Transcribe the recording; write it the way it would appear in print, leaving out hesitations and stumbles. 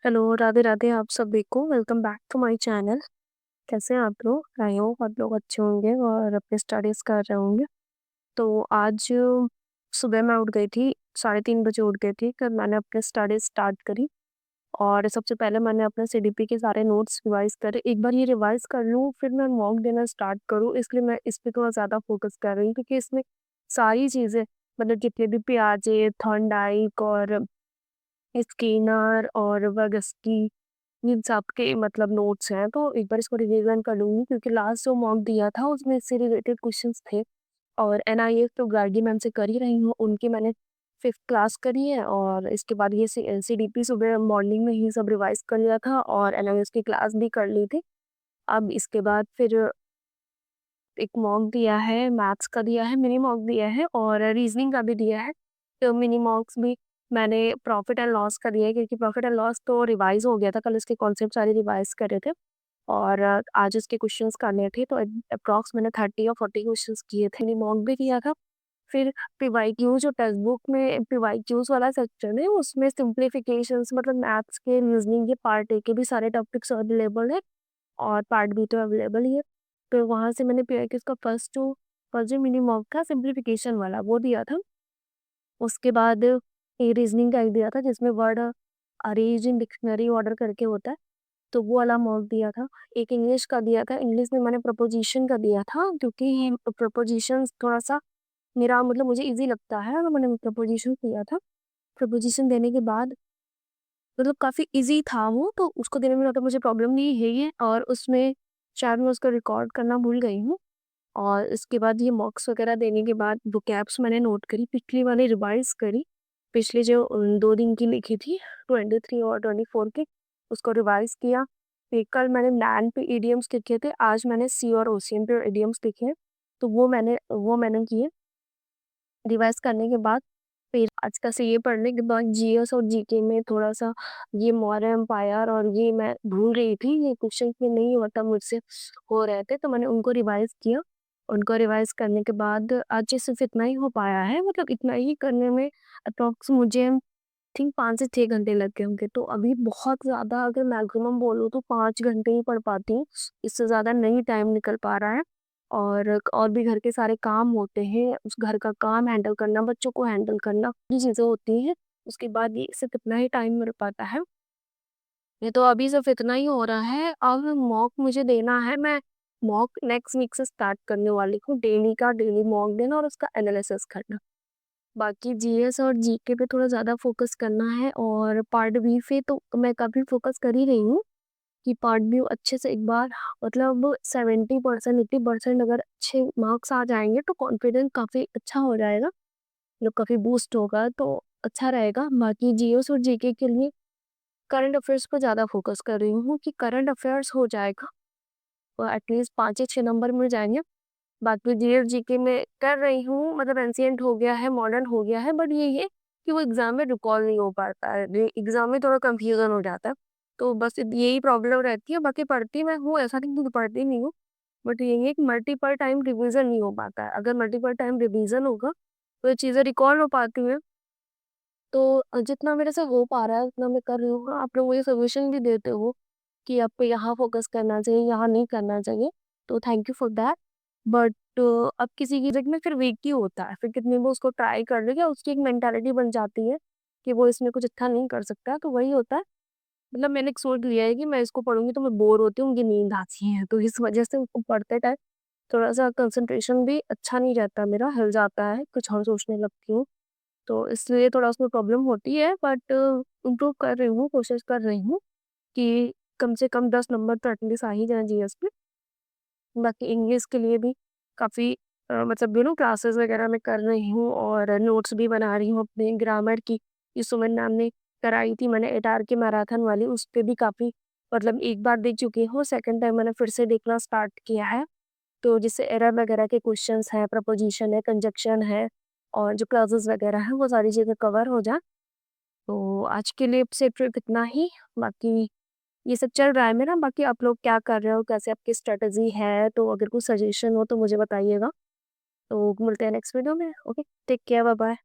Hello, Radhe Radhe आप सभी को। Welcome back to my channel. कैसे हैं आप लोग? आई होप आप लोग अच्छे होंगे और अपनी स्टडीज़ कर रहे होंगे। तो आज सुबह मैं उठ गई थी, साढ़े 3 बजे उठ गई थी, फिर मैंने अपनी स्टडीज़ स्टार्ट करी और सबसे पहले मैंने अपने सीडीपी के सारे नोट्स रिवाइज़ करे। एक बार ये रिवाइज़ कर लूँ, फिर मैं मॉक देना स्टार्ट करूँ, इसलिए मैं इस पे थोड़ा ज़्यादा फ़ोकस कर रही हूँ क्योंकि इसमें सारी चीज़ें मतलब जितने भी पियाजे, थॉर्नडाइक और स्किनर और vygotsky इन सब के मतलब नोट्स हैं, तो एक बार इसको रिवीजन कर लूँगी क्योंकि लास्ट जो मॉक दिया था उसमें इससे रिलेटेड क्वेश्चंस थे और एनआईएफ तो गार्गी मैम से कर ही रही हूँ, उनकी मैंने 5th क्लास करी है और इसके बाद ये सीडीपी सुबह मॉर्निंग में ही सब रिवाइज़ कर लिया था और एनालिसिस की क्लास भी कर ली थी। अब इसके बाद फिर एक मॉक दिया है, मैथ्स का दिया है, मिनी मॉक दिया है और रीज़निंग का भी दिया है। तो मिनी मॉक्स भी मैंने प्रॉफ़िट एंड लॉस का दिया है क्योंकि प्रॉफ़िट एंड लॉस तो रिवाइज़ हो गया था, कल इसके कॉन्सेप्ट सारे रिवाइज़ करे थे और आज इसके क्वेश्चंस करने थे, तो अप्रॉक्स मैंने 30 या 40 क्वेश्चंस किए थे। मिनी मॉक भी किया था। फिर पीवाईक्यू जो टेक्स्ट बुक में पीवाईक्यूज़ वाला सेक्शन है, उसमें सिम्प्लिफिकेशंस मतलब मैथ्स के, रीज़निंग के पार्ट ए के भी सारे टॉपिक्स अवेलेबल है और पार्ट बी तो अवेलेबल ही है। तो वहाँ से मैंने पीवाईक्यूज़ का फर्स्ट जो मिनी मॉक था सिम्प्लिफिकेशन वाला वो दिया था। उसके बाद ये रीज़निंग का एक दिया था जिसमें word arrange in dictionary order करके होता है, तो वो वाला मॉक दिया था। एक इंग्लिश का दिया था, इंग्लिश में मैंने प्रीपोज़िशन का दिया था क्योंकि प्रीपोज़िशंस थोड़ा-सा मेरा मतलब मुझे ईज़ी लगता है तो मैंने प्रीपोज़िशन दिया था। प्रीपोज़िशन देने के बाद मतलब काफ़ी ईज़ी था वो, तो उसको देने में ज़्यादा मुझे प्रॉब्लम नहीं है ये और उसमें शायद मैं उसको रिकॉर्ड करना भूल गई हूँ। और इसके बाद ये मॉक्स वगैरह देने के बाद वोकैब्स मैंने नोट करी, पिछली वाली रिवाइज़ करी। पिछले जो 2 दिन की लिखी थी 23 और 24 की, उसको रिवाइज़ किया। फिर कल मैंने नैन पे इडियम्स लिखे थे, आज मैंने सी और ओशियन पे इडियम्स लिखे हैं, तो वो मैंने किए। रिवाइज़ करने के बाद फिर आज का से ये पढ़ने के बाद जीएस और जीके में थोड़ा-सा ये मौर्य एम्पायर और ये मैं भूल रही थी, ये क्वेश्चन में नहीं होता मुझसे हो रहे थे, तो मैंने उनको रिवाइज़ किया। उनको रिवाइज़ करने के बाद आज सिर्फ़ इतना ही हो पाया है, मतलब इतना ही करने में अप्रॉक्स मुझे थिंक 5 से 6 घंटे लग गए होंगे। तो अभी बहुत ज़्यादा अगर मैक्सिमम बोलूँ तो 5 घंटे ही पढ़ पाती हूँ, इससे ज़्यादा नहीं टाइम निकल पा रहा है। और भी घर के सारे काम होते हैं, उस घर का काम हैंडल करना, बच्चों को हैंडल करना, ये चीज़ें होती हैं। उसके बाद ये सिर्फ़ इतना ही टाइम मिल पाता है। ये तो अभी सिर्फ़ इतना ही हो रहा है, अब मॉक मुझे देना है, मैं मॉक नेक्स्ट वीक से स्टार्ट करने वाली हूँ, डेली का डेली मॉक देना और उसका एनालिसिस करना। बाकी जीएस और जीके पे थोड़ा ज़्यादा फ़ोकस करना है और पार्ट बी पे तो मैं काफ़ी फ़ोकस कर ही रही हूँ कि पार्ट बी अच्छे से एक बार मतलब 70% 80% अगर अच्छे मार्क्स आ जाएँगे तो कॉन्फिडेंस काफ़ी अच्छा हो जाएगा, मतलब काफ़ी बूस्ट होगा तो अच्छा रहेगा। बाकी जीएस और जीके के लिए करंट अफ़ेयर्स पे ज़्यादा फ़ोकस कर रही हूँ कि करंट अफ़ेयर्स हो जाएगा और एटलीस्ट 5 या 6 नंबर मिल जाएँगे। बाकी जीएस जीके में कर रही हूँ, मतलब एंशिएंट हो गया है, मॉडर्न हो गया है, बट ये है कि वो एग्ज़ाम में रिकॉल नहीं हो पाता है। एग्ज़ाम में थोड़ा कन्फ्यूज़न हो जाता है। तो बस यही प्रॉब्लम रहती है, बाकी पढ़ती मैं हूँ, ऐसा नहीं कि पढ़ती नहीं हूँ। बट यही है कि मल्टीपल टाइम रिवीज़न नहीं हो पाता है। अगर मल्टीपल टाइम रिवीज़न होगा, तो ये चीज़ें रिकॉल हो पाती हैं। तो जितना मेरे से हो पा रहा है उतना मैं कर रही हूँ। हाँ, आप लोग मुझे सजेशन भी देते हो कि आपको यहाँ फ़ोकस करना चाहिए, यहाँ नहीं करना चाहिए, तो thank you for that. But अब किसी की ज़िद में फिर वीक ही होता है, फिर कितनी वो उसको ट्राई कर ले क्या उसकी एक मेंटालिटी बन जाती है कि वो इसमें कुछ अच्छा नहीं कर सकता, तो वही होता है। मतलब मैंने एक सोच लिया है कि मैं इसको पढ़ूँगी तो मैं बोर होती हूँ, मुझे नींद आती है, तो इस वजह से उसको पढ़ते टाइम थोड़ा-सा कंसंट्रेशन भी अच्छा नहीं रहता मेरा, हिल जाता है, कुछ और सोचने लगती हूँ। तो इसलिए थोड़ा उसमें प्रॉब्लम होती है बट इम्प्रूव कर रही हूँ, कोशिश कर रही हूँ कि कम से कम 10 नंबर तो एटलीस्ट आ ही जाएँ जीएस में। बाकी इंग्लिश के लिए भी काफ़ी मतलब क्लासेस वगैरह मैं कर रही हूँ और नोट्स भी बना रही हूँ अपने ग्रामर की। ये सुमन मैम ने कराई थी मैंने एटार की मैराथन वाली, उस पे भी काफ़ी मतलब एक बार देख चुकी हूँ, सेकंड टाइम मैंने फिर से देखना स्टार्ट किया है। तो जिससे एरर वगैरह के क्वेश्चंस हैं, प्रपोज़िशन है, कंजंक्शन है और जो क्लॉज़ेस वगैरह हैं, वो सारी चीज़ें कवर हो जाएँ। तो आज के लिए सिर्फ़ इतना ही, बाकी ये सब चल रहा है मेरा। बाकी आप लोग क्या कर रहे हो? कैसे आपकी स्ट्रैटेजी है? तो अगर कुछ सजेशन हो तो मुझे बताइएगा। तो मिलते हैं नेक्स्ट वीडियो में। Okay, take care, bye-bye.